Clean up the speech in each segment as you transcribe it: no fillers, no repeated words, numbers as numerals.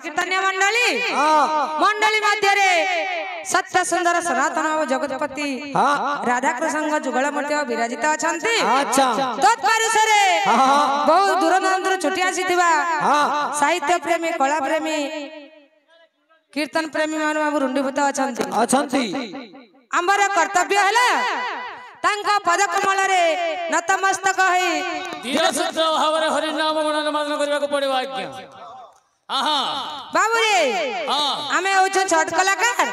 कीर्तन्य मंडली मंडली मध्य सत्य सुंदर सनातन और जगतपति राधा कृष्ण जुगल मूर्ति विराजित अच्छा तत्परुषरे बहुत दूर दूर छुटी आसी साहित्य प्रेमी कला प्रेमी कीर्तन प्रेमी मान बाबू रुंडीभूत अच्छा आंबर कर्तव्य है पद कमल नतमस्तक हरिनाम गुणगान करने पड़ो आज्ञा बाबू रे आमे होछ छठ कलाकार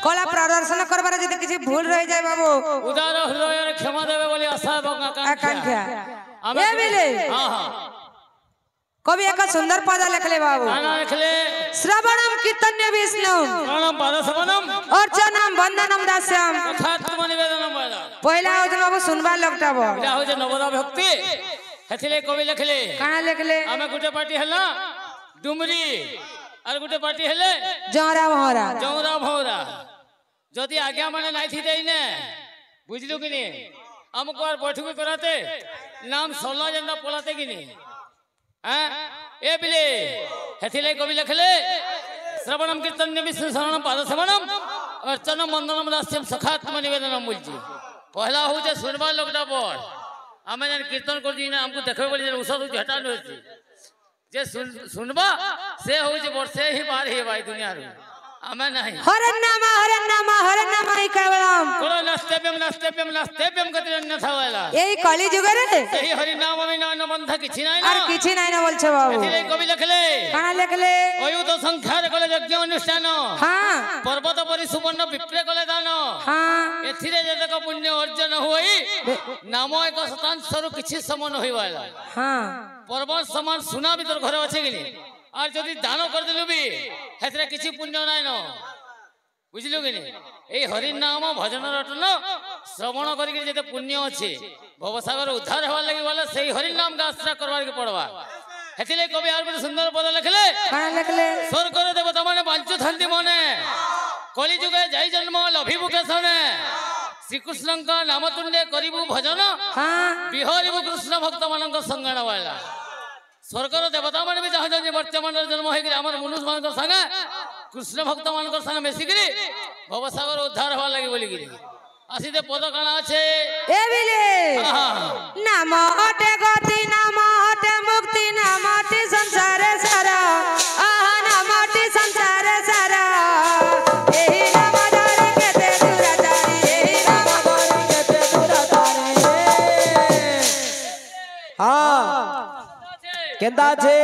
कला प्रदर्शन करबार जदि किछि भूल रह जाय बाबू उदार हृदय क्षमा देबे बोली आशा आकांक्षा ए बिले कवि एक सुंदर पद लिखले बाबू लिखले श्रवणम कीर्तन्य विष्णु प्रणम पादसेवनम अर्चनम वंदनम दास्यम तथात्म निवेदनम पहिला होछ बाबू सुनबा लगटाबो पहिला होछ नवदा भक्ति हेथिले कवि लिखले काना लिखले आमे गुटे पार्टी हला डुमरी और गुटे पार्टी हेले जौरा भौरा जदि आज्ञा माने नाइ थी देइने बुझलु कि नी हमको और बैठक कराते नाम सोला जंदा पलाते कि नी हैं ए बिले हेथिले कवि लिखले श्रवणम कीर्तन्य विष्णु शरणम पादसेवनम अर्चनम वंदनम दास्यम सखात्म निवेदनम बोलजी पहला हो जे सुनबा लोकटा पर आमे जन कीर्तन कर दी ना हमको देखबे बोली जे औषध हटा न होची जे सुनबा से हो जे वर्षे ही बार ही भाई दुनिया रो आमे नहीं हरे नाम ही केवलम कोला नस्तेप्यम कतिरन्यथा वाला एही कली जुग रे एही हरि नाम में न बंध किछि नाही और किछि नाही न बोलछे बाबू एथिले कवि लिखले काना लिखले अयुत संख्यार कले यज्ञ अनुष्ठान हां पर्वत परि सुवर्ण विप्रे कले दान हां एथिरे जतक पुण्य अर्जन होई नाम एक शतांशरु किछि समान होई वाला हां पर्वत समान सुना भीतर घर अछि कि और जदि दान कर दिलु भी हेतरे किछि पुण्य नाइ न बुझलु कि नी ए हरि नाम भजन रटन श्रवण करिक जते पुण्य अछि भवसागर उद्धार होवा लागि वाला सेही हरि नाम का आश्रय करबार के पड़वा हेतिले कवि और सुंदर पद लिखले कान लिखले स्वर्ग रे देवता माने बांचु थांती मने कलि जुगे जय जन्म लभिबु केसने श्री कृष्ण का नाम तुण्य करिबु भजन हां बिहरिबु कृष्ण भक्त मानक संगण वाला स्वर्गर देवता मान भी जहाँ जहाँ वर्तमान जन्म हो आम मनुष्य मान संगे कृष्ण भक्त मान संगे मिसिकी भवसागर उद्धार हवा लगे बोलिकी आसीते पद काना अच्छे नाम हटे गति नाम हटे मुक्ति नाम हटे संसार सारा आहा नाम हटे संसार सारा एही नाम धरि केते दुराचारी एही नाम धरि केते दुराचारी हां केंदा छे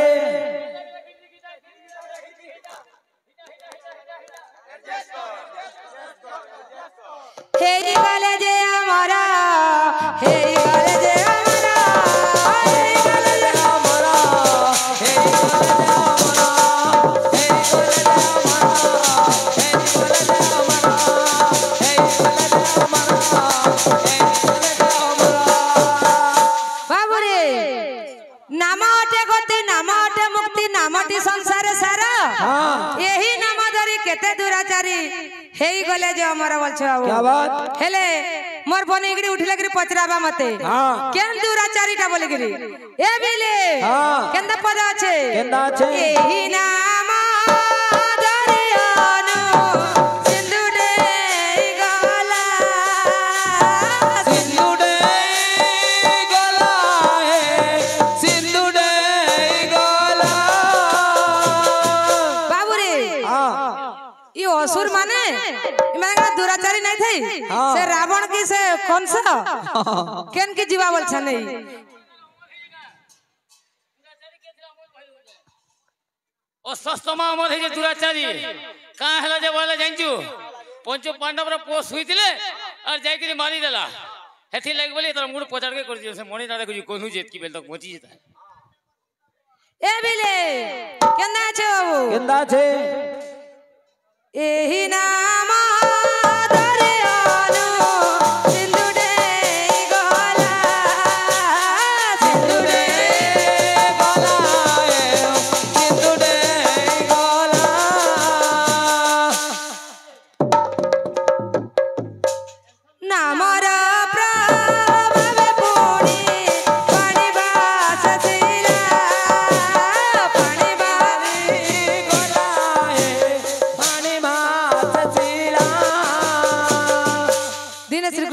हेरी गले जे हमारा हेरी गले जे हमारा हेरी गले जे हमारा हेरी गले जे हमारा हेरी गले जे हमारा हेरी गले जे हमारा हेरी गले जे हमारा बाबू रे नाम हटे गति नाम हटे मुक्ति नाम हटे संसार सारा यही नाम धरि केते दुराचारी हेई गले जे हमर बोलछ बाबू क्या बात हेले मोर बने इगड़ी उठिला गिरी पचराबा मते केन दुराचारीटा बोले गिरी ए बिले केंदा पद আছে केंदा আছে एही नाम धरि अनु सिंधु डे गला सिंधु डे गला है सिंधु डे गला बाबू रे ई असुर माने दुराचारी नहीं थी से रावण की से कौन सा केन की जीवा बोल छ नहीं ओ सस्तमा हमर हे जे दुराचारी का हला जे बोला जानजू पंच पांडव रे पोस हुइतिले और जाई के मारी देला हेथि लाग बोली तोर मुड़ पचाड़ के कर दियो से मणि दादा को कोनु जेत की बेल तक पहुंची जेता ए बिले केंदा छे बाबू केंदा छे एही नाम धरि अनु सिंधु डे गला सिंधु डे गला सिंधु डे गला नामर प्रभाव पुणी पानी बास सिला पानी बास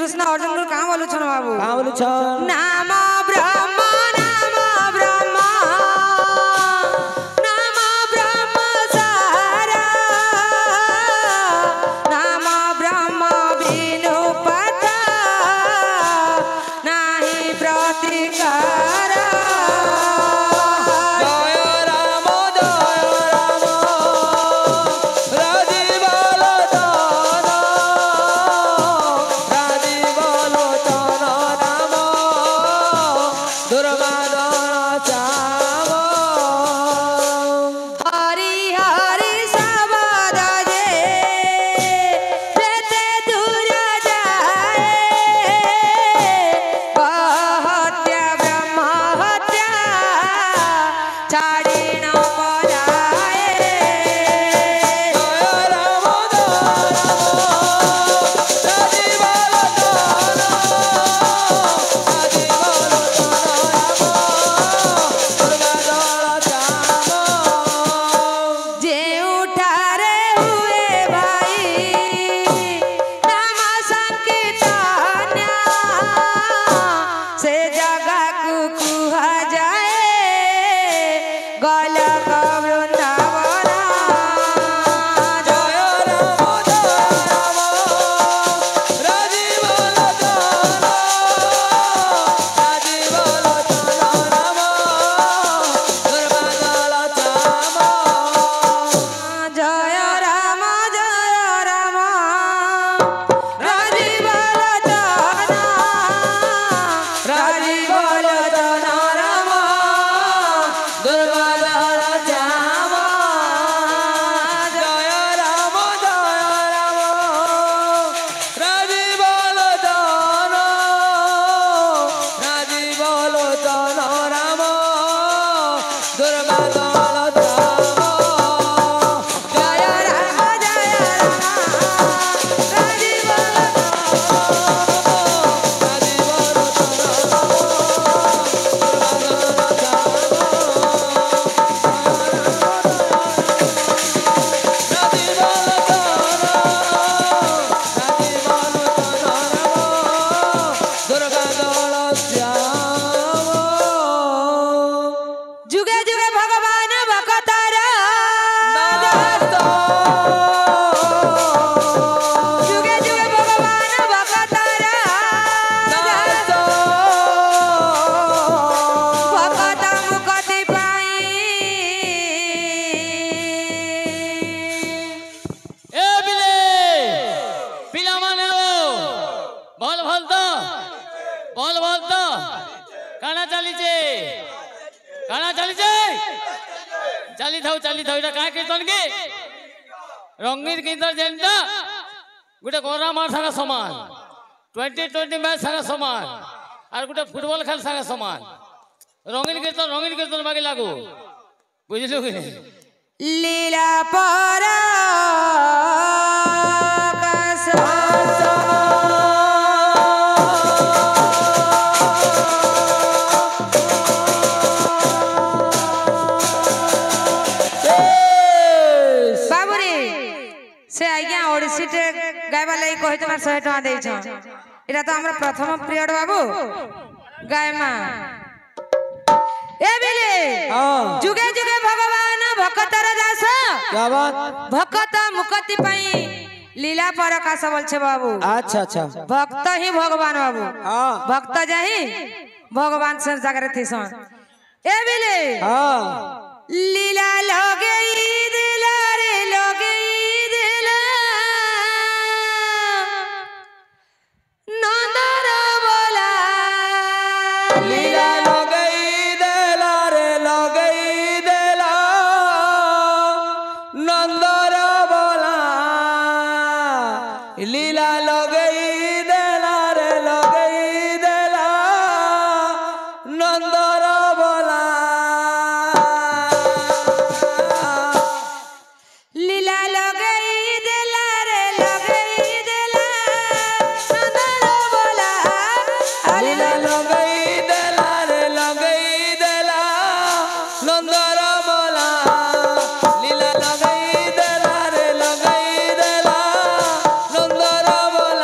श्रीकृष्ण अर्जुन को कहाँ बोलू छन बाबू कहाँ बोलू छन नाम ब्रह्म नाम ब्रह्म नाम ब्रह्म सारा नाम ब्रह्म बिनु पता नाही प्रतिकार रंगीन कीर्तन जेनटा गोटे गोरा मार सारा समान 2020 मैच सारा समान और गोटे फुटबॉल खेल सारा समान रंगीन कीर्तन बाकी लागू बुझलु कि लीला पर से आज्ञा ओडिसी टे गायबा लई कहि तमार 100 टका देई छ एटा तो हमरा प्रथम पीरियड बाबू गायमा ए बिले हां जुगे जुगे भगवान भक्तर दास क्या बात भक्त मुक्ति पई लीला प्रकाश बोल छे बाबू अच्छा अच्छा भक्त ही भगवान बाबू हां भक्त जाहि भगवान से जागृत थी सन ए बिले हां लीला लगे दिला रे लगे लीला लगई देला रे लगई देला नंदर बोला लीला लगई देला रे लगई देला नंदर बोला लीला लगई देला रे लगई देला नंदर बोला लीला लगई लीला लगई देला रे लगई देला नंदर बोला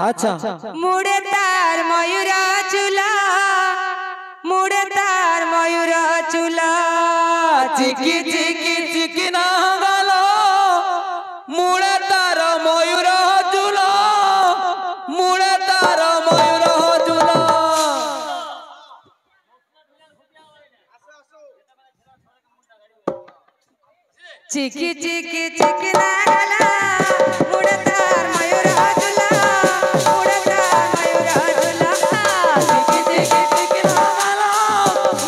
अच्छा मुड़े तार मयूर चूला मुड़े तार मयूर चूला चिकी चिकी चिकी ना गालो मुड़े तार मयूर चूला मुड़े तार मयूर चूला चिकी चिकी चिकी ना गाला मुड़े तार मयूर चूला मुड़े तार मयूर चूला चिकी चिकी चिकी ना गालो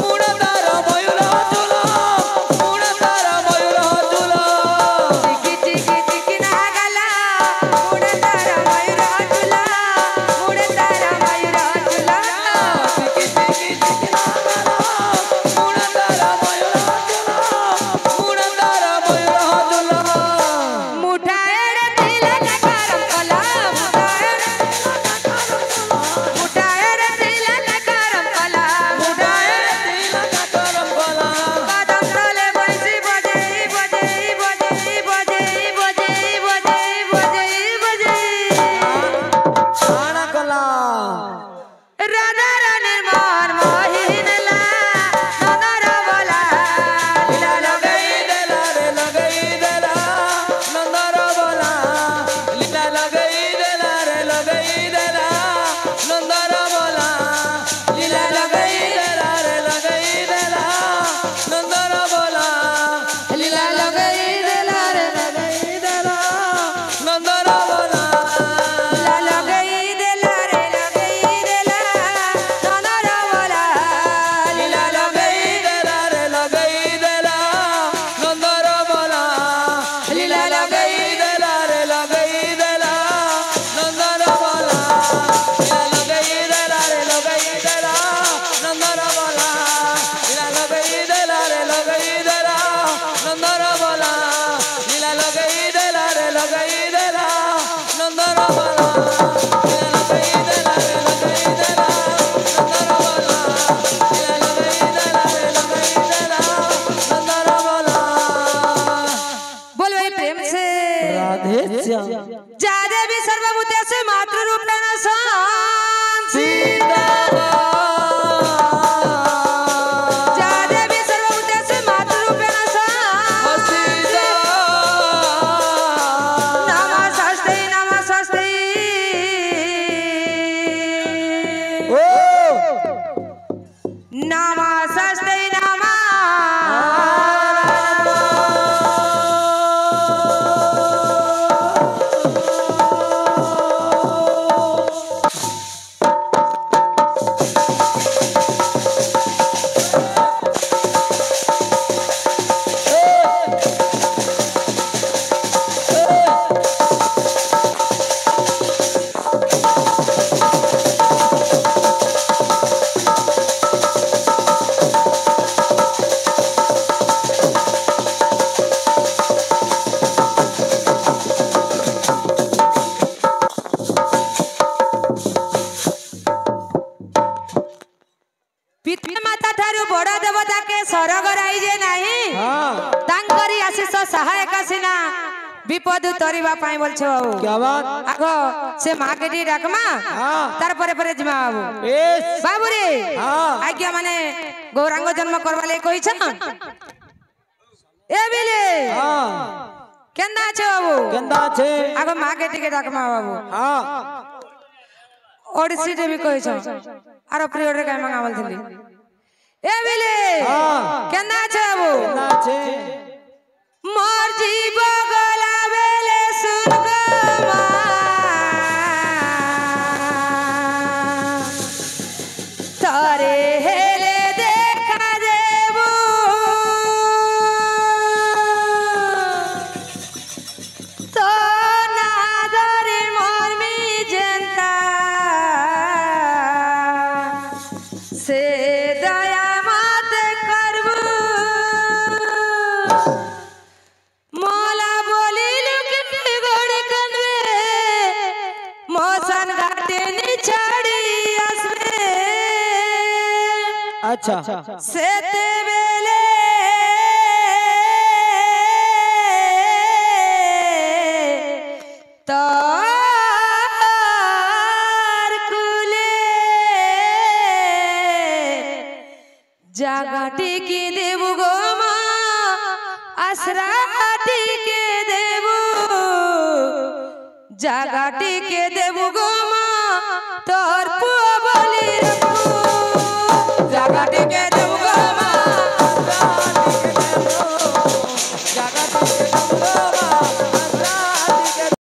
मुड़े तार मयूर चूला मुड़े तार मयूर चूला चिकी चिकी चिकी ना गाला मुड़े तार मयूर चूला मुड़े तार मयूर चूला चिकी चिकी चिकी ना गालो मुड़े तार मयूर चूला मुड़े तार मयूर चूला मुठाएड़ तिलक करम कला मुठाएड़ तिलक करम कला मुड़ाए तिलक करम कला कदम तले बंसी बजेई बजेई बजेई बजेई बजेई बजेई बजेई बजेई खाना कला राधा रानी मन मोहिन ला ननर बोला लीला लगई देला रे लगई देला नंदर बोला लीला लगई देला रे लगई देला नंदर बोला लीला लगई देला रे लगई देला नंदर बोला लीला लगई देला रे लगई देला नंदर बोला लीला लगई देला रे लगई देला ननर बोला लीला लगई देला रे लगई देला नंदर बोला लीला लगई देला रे लगई देला नंदर बोला लीला लगई देला रे लगई देला नंदर बोला लीला लगई देला रे लगई देला नंदर बोला लीला लगई देला रे लगई देला नंदर बोला लीला लगई देला रे लगई देला नंदर बोला लीला लगई देला रे लगई देला नंदर बोला बोल भाई प्रेम से राधे श्याम जादे भी सर्वभूतेषु मातृरूपेण संसी जादे भी सर्वभूतेषु मातृरूपेण संसी नमस्ते नमस्ते नमस्ते नमः पिता माता ठारू बड़ देवता के सरग राइजे नाही तांकरी आशीष सहायक सिना विपद तरिबा पाई बोलछो बाबू क्या बात आगो से मां के डी डाकमा तार परे परे जिमा बाबू बेस बाबू रे हाँ। आज्ञा माने गौरांग जन्म करवा ले कहि छ ए बिले हाँ केंदा छ बाबू गंदा छे आगो मां के टिके डाकमा बाबू हाँ ओडिसी टे भी कहि छ आरो प्रियोर रे काय मंगावल थली ए बिले हाँ। केंदा छ बाबू गंदा छे मोर जीव गला बेले सुन गो तारे हेले देखा देबू तो नादरी मोर मी जनता से दया मत करबू मोला बोली लुके गोड़ कनवे मौसन घाटे नि छाड़ी असवे अच्छा सेते बेले तो জাগাটি কি দেব গো মা আশ্রাটি কে দেব জাগাটি কে দেব গো মা তোর